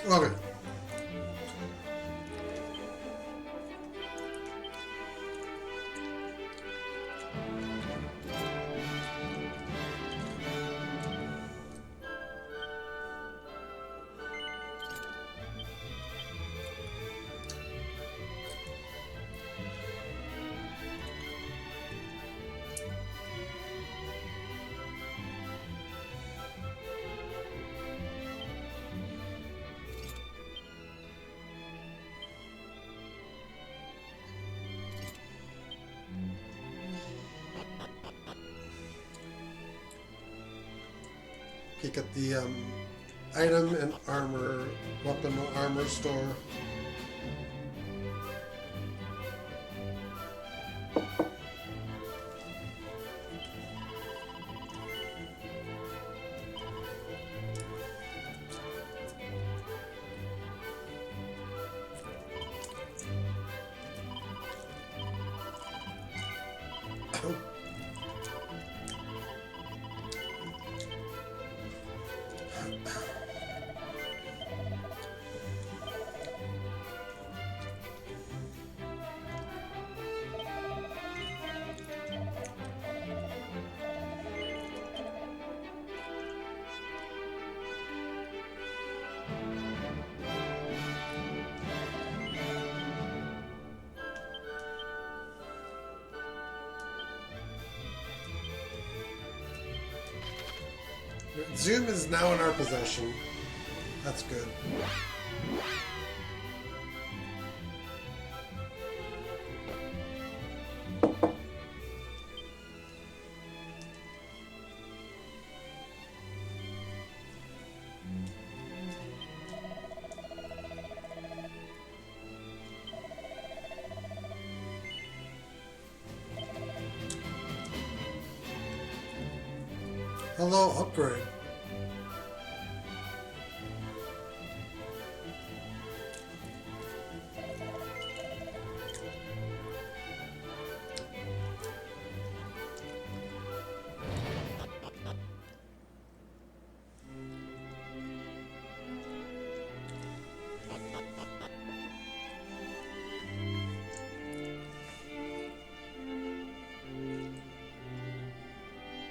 Okay. Peek at the item and armor, weapon armor store. Zoom is now in our possession. That's good. Hello, upgrade.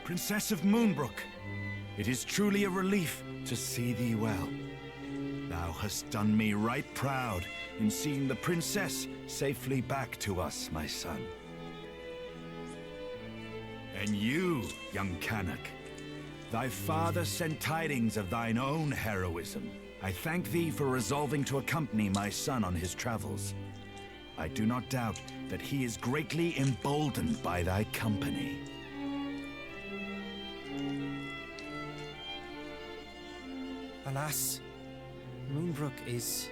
Princess of Moonbrook, it is truly a relief to see thee well. Thou hast done me right proud in seeing the princess safely back to us, my son. And you, young Canuck, thy father sent tidings of thine own heroism. I thank thee for resolving to accompany my son on his travels. I do not doubt that he is greatly emboldened by thy company. Alas, Moonbrook is...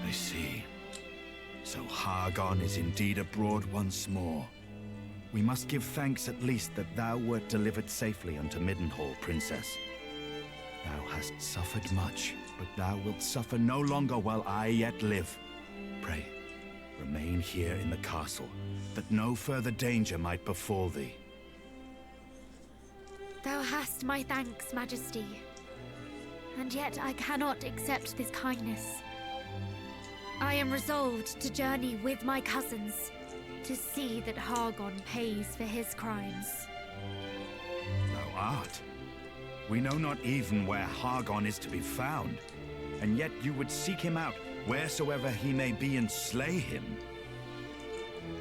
I see. So Hargon is indeed abroad once more. We must give thanks at least that thou wert delivered safely unto Middenhall, Princess. Thou hast suffered much, but thou wilt suffer no longer while I yet live. Pray, remain here in the castle, that no further danger might befall thee. Thou hast my thanks, Majesty. And yet I cannot accept this kindness. I am resolved to journey with my cousins, to see that Hargon pays for his crimes. Thou art. We know not even where Hargon is to be found, and yet you would seek him out wheresoever he may be and slay him.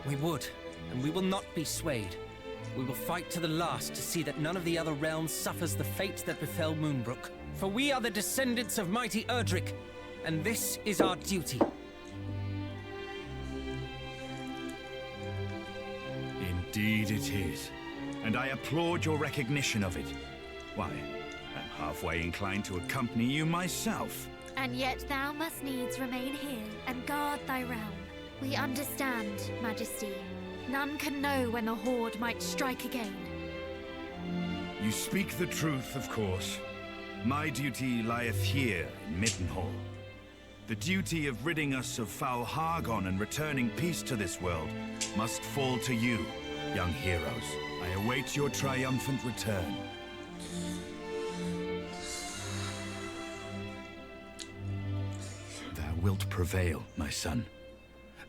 We would, and we will not be swayed. We will fight to the last to see that none of the other realms suffers the fate that befell Moonbrook. For we are the descendants of mighty Erdrick, and this is our duty. Indeed it is, and I applaud your recognition of it. Why, I'm halfway inclined to accompany you myself. And yet thou must needs remain here and guard thy realm. We understand, Majesty. None can know when the Horde might strike again. You speak the truth, of course. My duty lieth here in Middenhall. The duty of ridding us of foul Hargon and returning peace to this world must fall to you. Young heroes, I await your triumphant return. Thou wilt prevail, my son.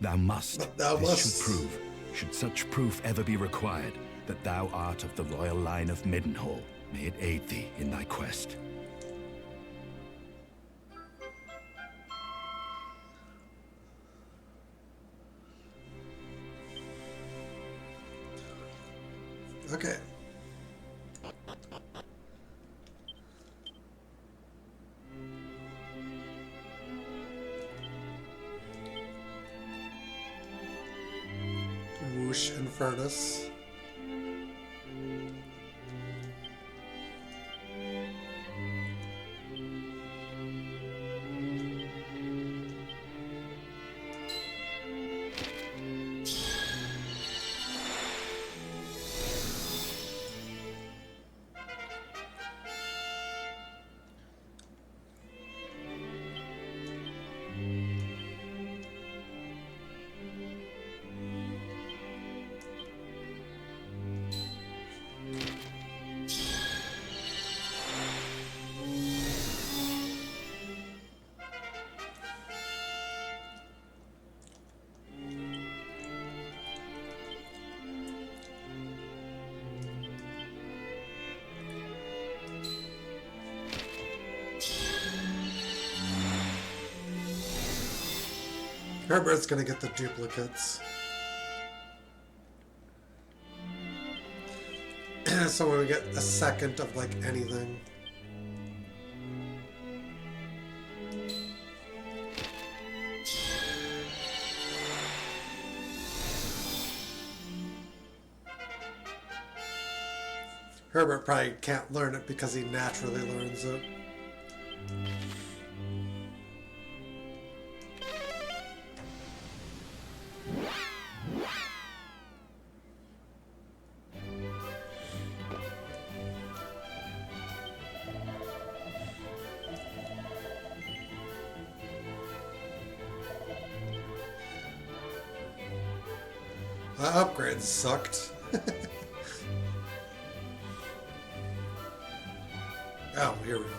Thou must. But thou this must. should such proof ever be required, that thou art of the royal line of Middenhall. May it aid thee in thy quest. Okay. Whoosh and furnace. Herbert's gonna get the duplicates. So when we get a second of like anything. Herbert probably can't learn it because he naturally learns it. That upgrade sucked. Oh, here we go.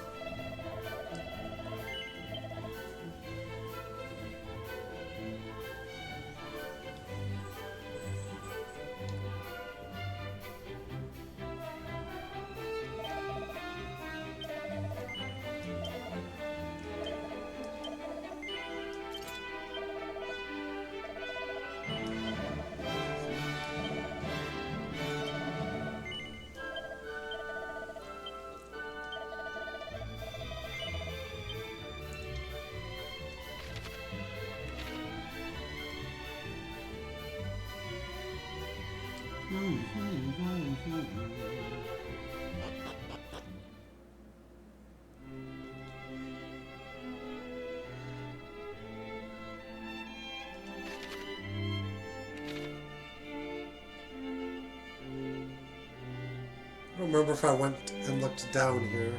I don't remember if I went and looked down here.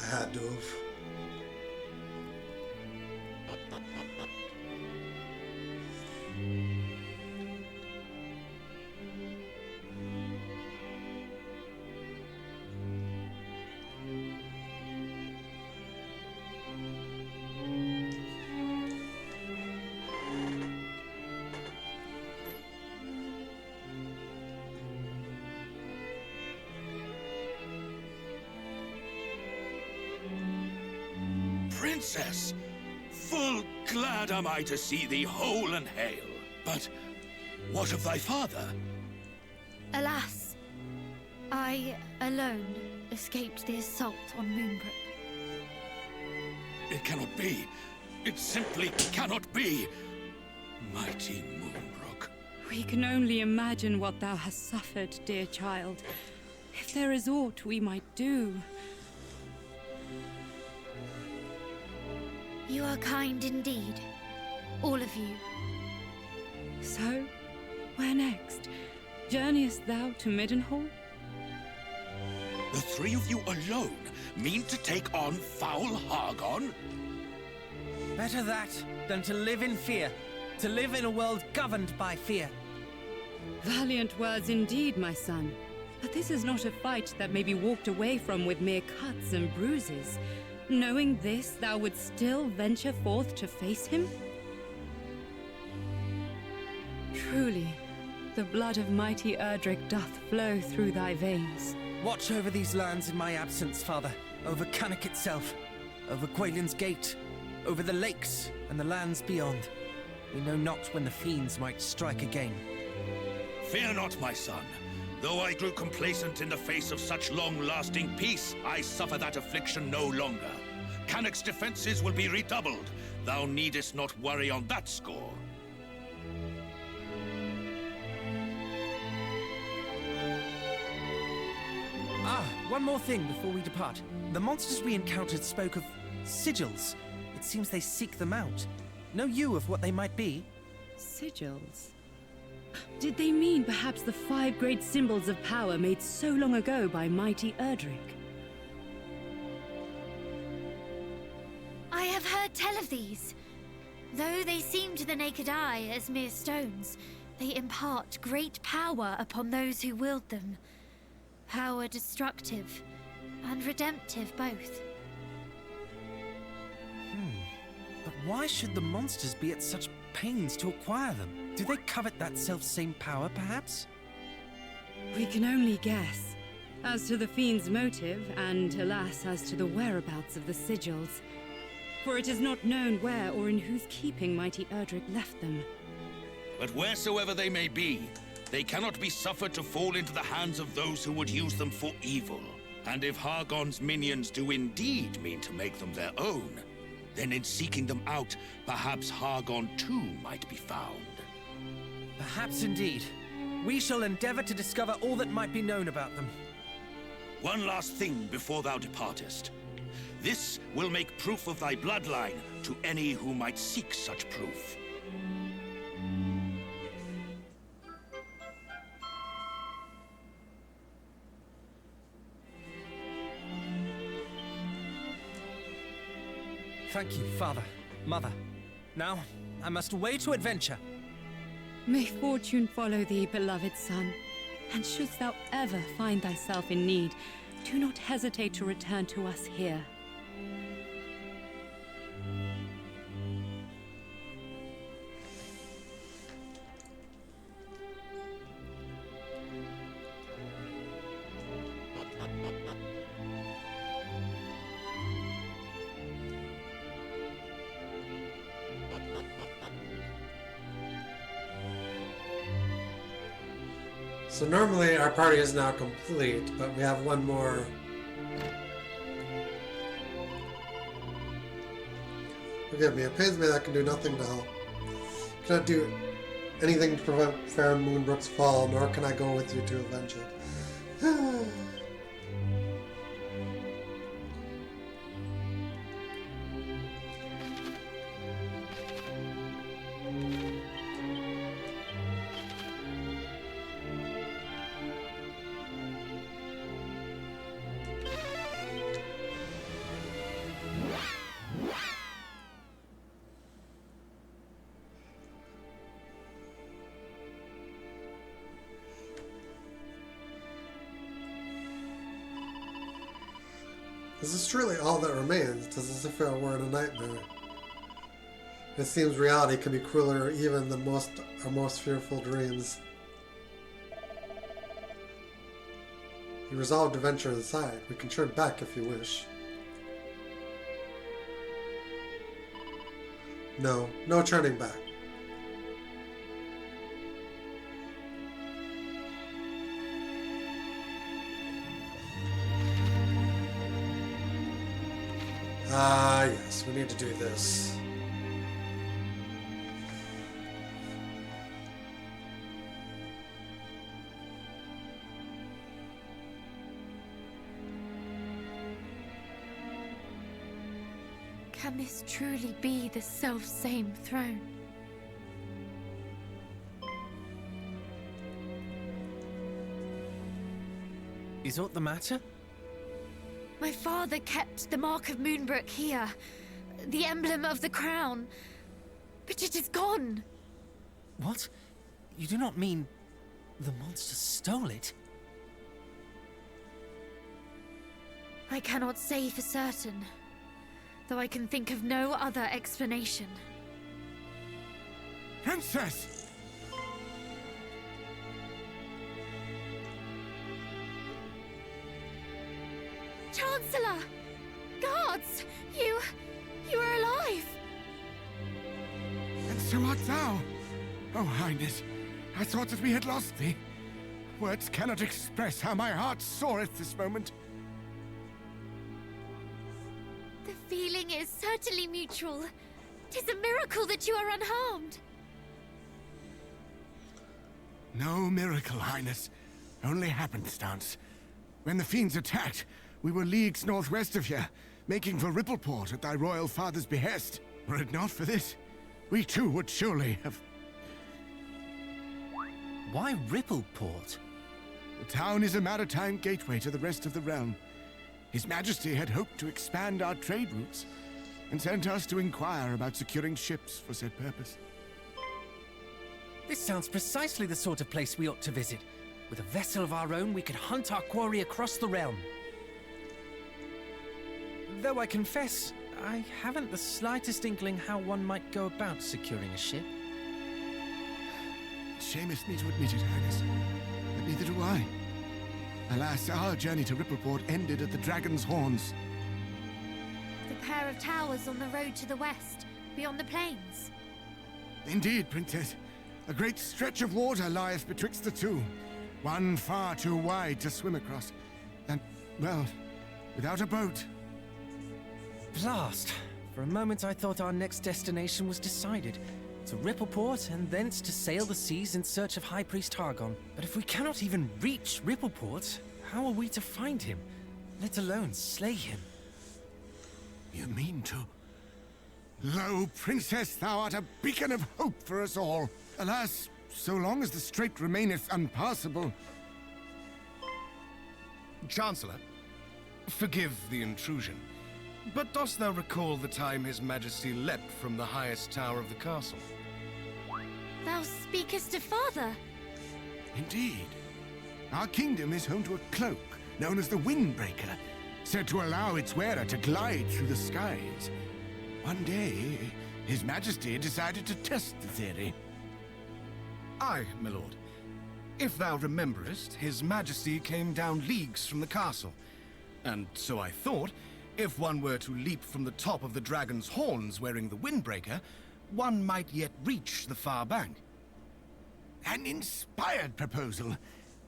I had to have. Princess, full glad am I to see thee whole and hale. But what of thy father? Alas, I alone escaped the assault on Moonbrook. It cannot be. It simply cannot be. Mighty Moonbrook. We can only imagine what thou hast suffered, dear child. If there is aught we might do. You are kind indeed, all of you. So, where next? Journeyest thou to Middenhall? The three of you alone mean to take on foul Hargon? Better that than to live in fear. To live in a world governed by fear. Valiant words indeed, my son. But this is not a fight that may be walked away from with mere cuts and bruises. Knowing this, thou would still venture forth to face him? Truly, the blood of mighty Erdrick doth flow through thy veins. Watch over these lands in my absence, Father. Over Cannock itself. Over Quaylin's Gate. Over the lakes and the lands beyond. We know not when the fiends might strike again. Fear not, my son. Though I grew complacent in the face of such long-lasting peace, I suffer that affliction no longer. Cannock's defenses will be redoubled. Thou needest not worry on that score. Ah, one more thing before we depart. The monsters we encountered spoke of sigils. It seems they seek them out. Know you of what they might be? Sigils? Did they mean perhaps the 5 great symbols of power made so long ago by mighty Erdrick? I have heard tell of these. Though they seem to the naked eye as mere stones, they impart great power upon those who wield them. Power destructive and redemptive both. But why should the monsters be at such pains to acquire them? Do they covet that self-same power, perhaps? We can only guess. As to the fiend's motive, and alas, as to the whereabouts of the sigils. For it is not known where or in whose keeping mighty Erdrick left them. But wheresoever they may be, they cannot be suffered to fall into the hands of those who would use them for evil. And if Hargon's minions do indeed mean to make them their own, then in seeking them out, perhaps Hargon too might be found. Perhaps indeed. We shall endeavor to discover all that might be known about them. One last thing before thou departest. This will make proof of thy bloodline to any who might seek such proof. Thank you, Father, Mother. Now, I must away to adventure. May fortune follow thee, beloved son. And shouldst thou ever find thyself in need, do not hesitate to return to us here. So normally our party is now complete, but we have one more. Forgive me, it pains me that I can do nothing to help. Cannot do anything to prevent Fair Moonbrook's fall, nor can I go with you to avenge it. This is truly all that remains. It is as if it were in a nightmare. It seems reality can be crueler even than our most fearful dreams. You resolve to venture inside. We can turn back if you wish. No, no turning back. Ah, yes, we need to do this. Can this truly be the self-same throne? Is aught the matter? My father kept the mark of Moonbrook here, the emblem of the crown, but it is gone. What? You do not mean the monster stole it? I cannot say for certain, though I can think of no other explanation. Princess! Chancellor! Guards! You are alive! And so art thou! Oh, Highness, I thought that we had lost thee. Words cannot express how my heart soareth this moment. The feeling is certainly mutual. 'Tis a miracle that you are unharmed. No miracle, Highness. Only happenstance. When the fiends attacked, we were leagues northwest of here, making for Rippleport at thy royal father's behest. Were it not for this, we too would surely have... Why Rippleport? The town is a maritime gateway to the rest of the realm. His Majesty had hoped to expand our trade routes, and sent us to inquire about securing ships for said purpose. This sounds precisely the sort of place we ought to visit. With a vessel of our own, we could hunt our quarry across the realm. Though I confess, I haven't the slightest inkling how one might go about securing a ship. It shameth me to admit it, Highness, but neither do I. Alas, our journey to Rippleport ended at the Dragon's Horns. The pair of towers on the road to the west, beyond the plains. Indeed, Princess. A great stretch of water lieth betwixt the two. One far too wide to swim across. And, well, without a boat. Blast! For a moment I thought our next destination was decided. To Rippleport, and thence to sail the seas in search of High Priest Hargon. But if we cannot even reach Rippleport, how are we to find him? Let alone slay him? You mean to... Lo, Princess, thou art a beacon of hope for us all. Alas, so long as the strait remaineth unpassable... Chancellor, forgive the intrusion, but dost thou recall the time His Majesty leapt from the highest tower of the castle? Thou speakest of father. Indeed. Our kingdom is home to a cloak known as the Windbreaker, said to allow its wearer to glide through the skies. One day, His Majesty decided to test the theory. Aye, my lord. If thou rememberest, His Majesty came down leagues from the castle. And so I thought, if one were to leap from the top of the Dragon's Horns wearing the Windbreaker, one might yet reach the far bank. An inspired proposal.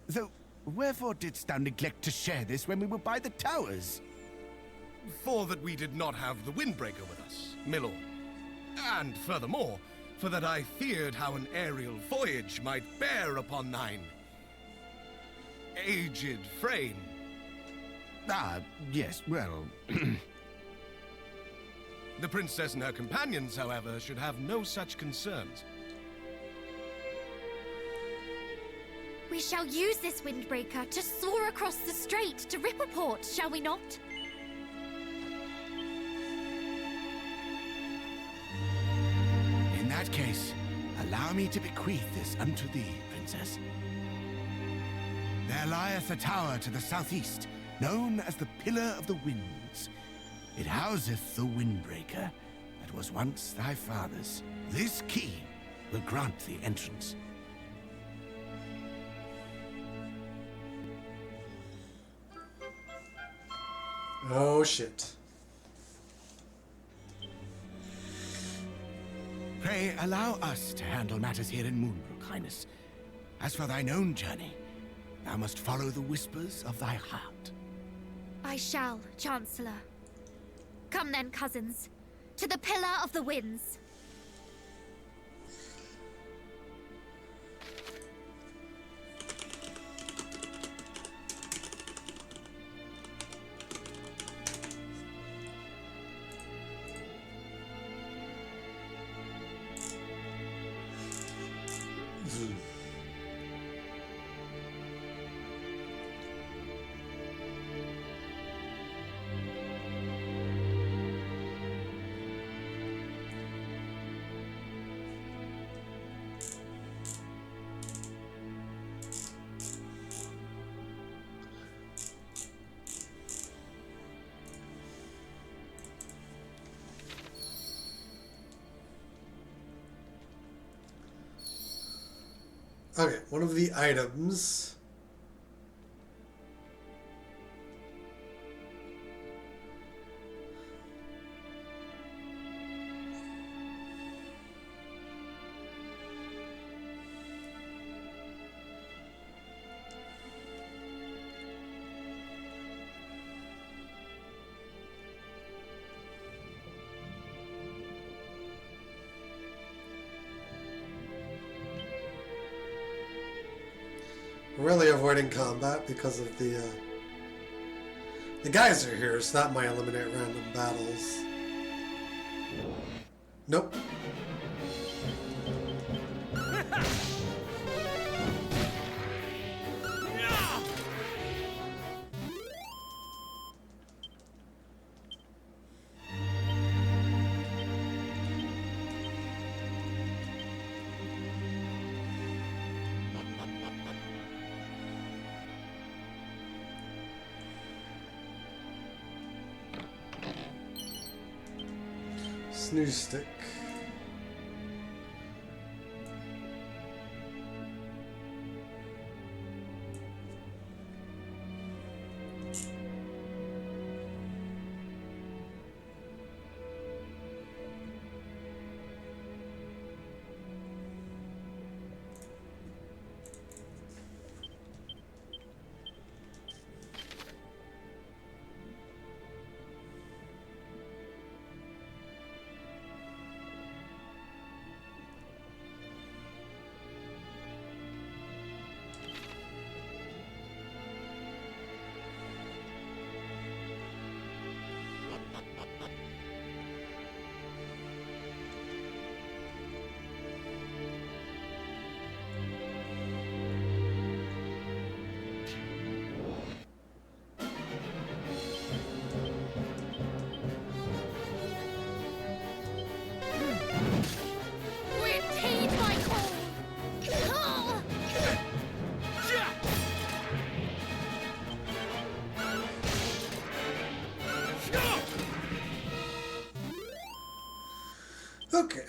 Though, wherefore didst thou neglect to share this when we were by the towers? For that we did not have the Windbreaker with us, my lord. And furthermore, for that I feared how an aerial voyage might bear upon thine aged frame. Ah, yes, well... The princess and her companions, however, should have no such concerns. We shall use this windbreaker to soar across the strait to Rippleport, shall we not? In that case, allow me to bequeath this unto thee, princess. There lieth a tower to the southeast, known as the Pillar of the Winds. It houseth the Windbreaker that was once thy father's. This key will grant thee entrance. Oh shit. Pray allow us to handle matters here in Moonbrook, Highness. As for thine own journey, thou must follow the whispers of thy heart. I shall, Chancellor. Come then, cousins, to the Pillar of the Winds. Okay, one of the items. Really avoiding combat because of the guys are here, so that might eliminate random battles. Nope. Snooze stick. Repeat my call! Okay.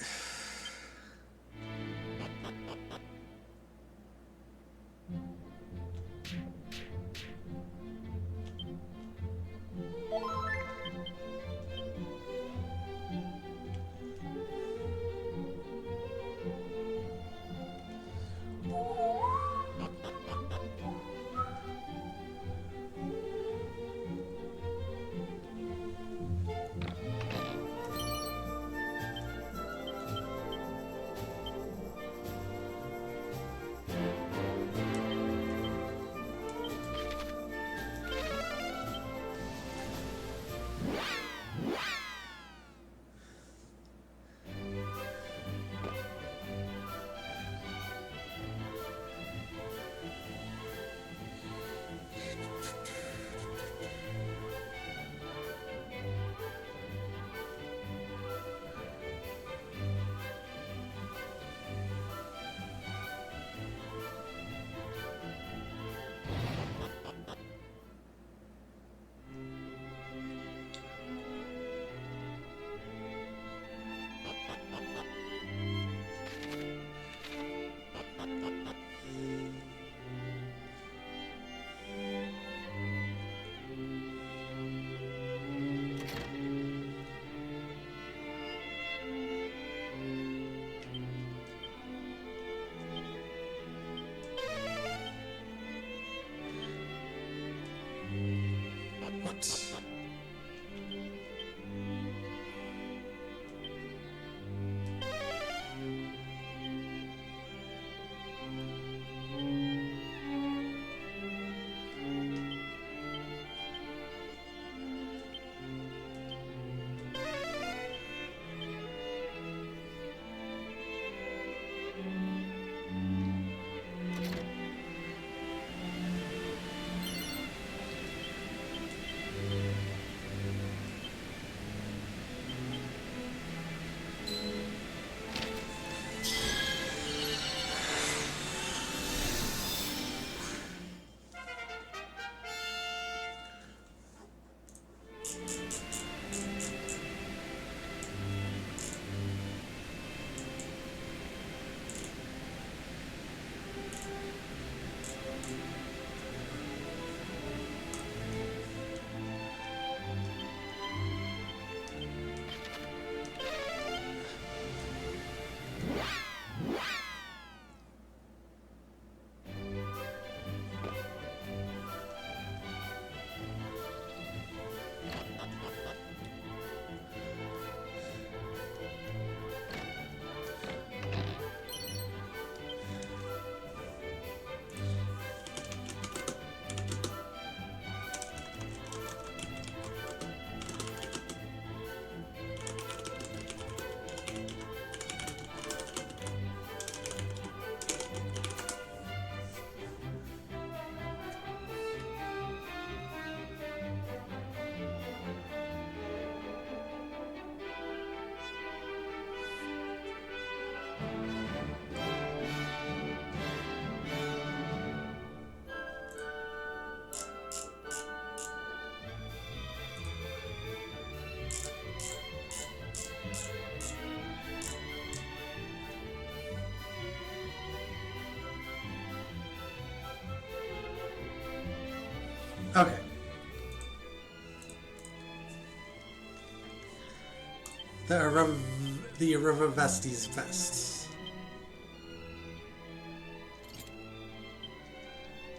What? Okay. The Irivestes vest,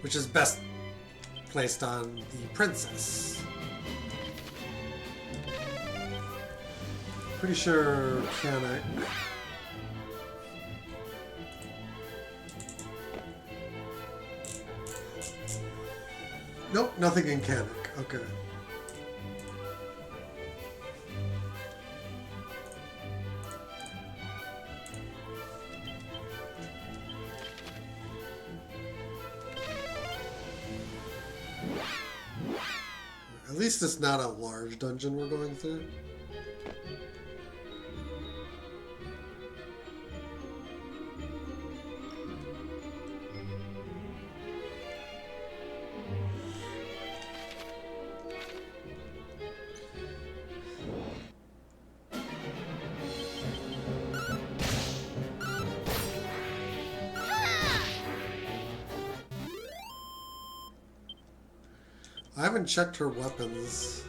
which is best placed on the princess. Pretty sure Kanek. Nope, nothing in Kanek. Okay. At least it's not a large dungeon we're going through. I haven't checked her weapons.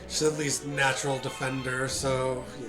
She's at least natural defender, so yeah.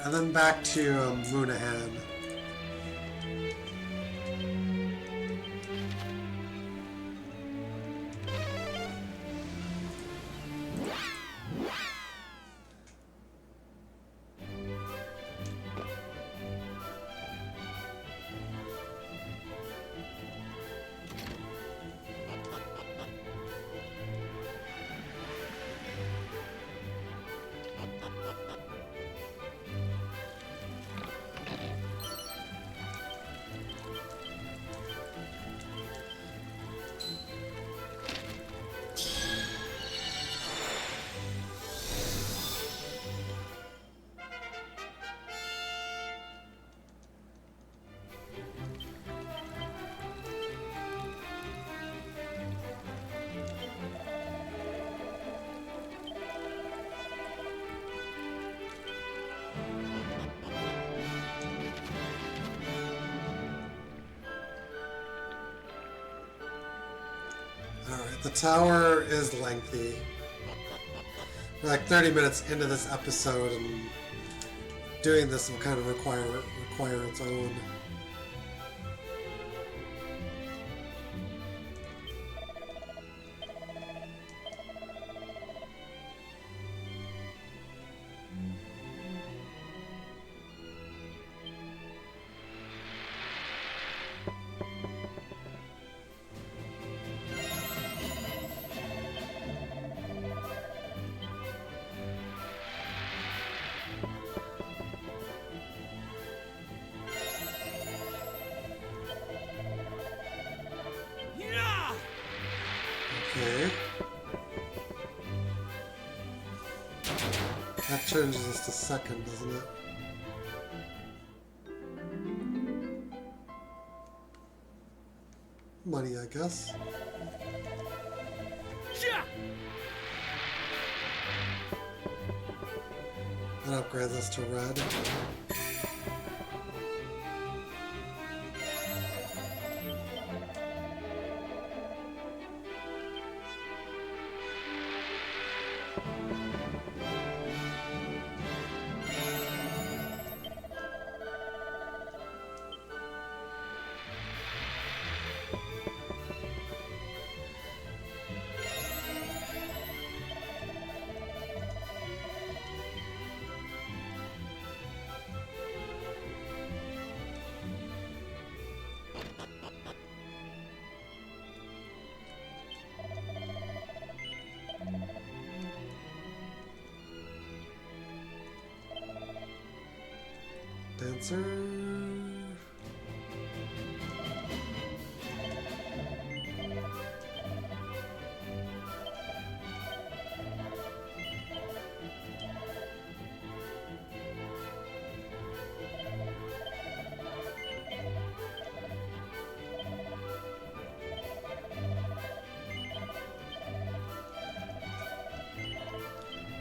and then back to Moonahan. Alright, the tower is lengthy. We're like 30 minutes into this episode, and doing this will kind of require its own. Okay. That changes us to second, doesn't it? Money, I guess. That upgrades us to red. Dancer.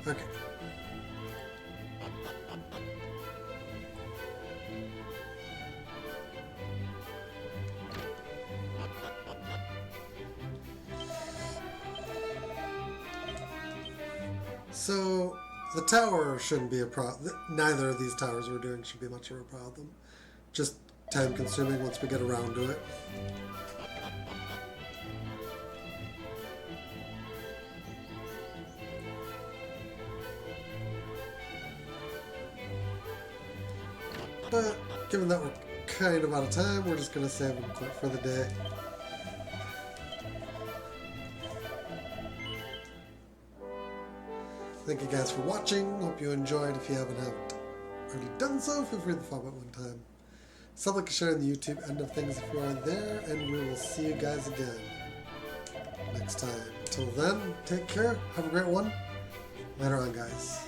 Okay. So, the tower shouldn't be a problem. Neither of these towers we're doing should be much of a problem. Just time consuming once we get around to it. But, given that we're kind of out of time, we're just going to save and quit for the day. Thank you guys for watching. Hope you enjoyed. If you haven't already done so, feel free to follow it one time. Sub, like, and share in the YouTube end of things if you are there, and we will see you guys again next time. Until then, take care. Have a great one. Later on, guys.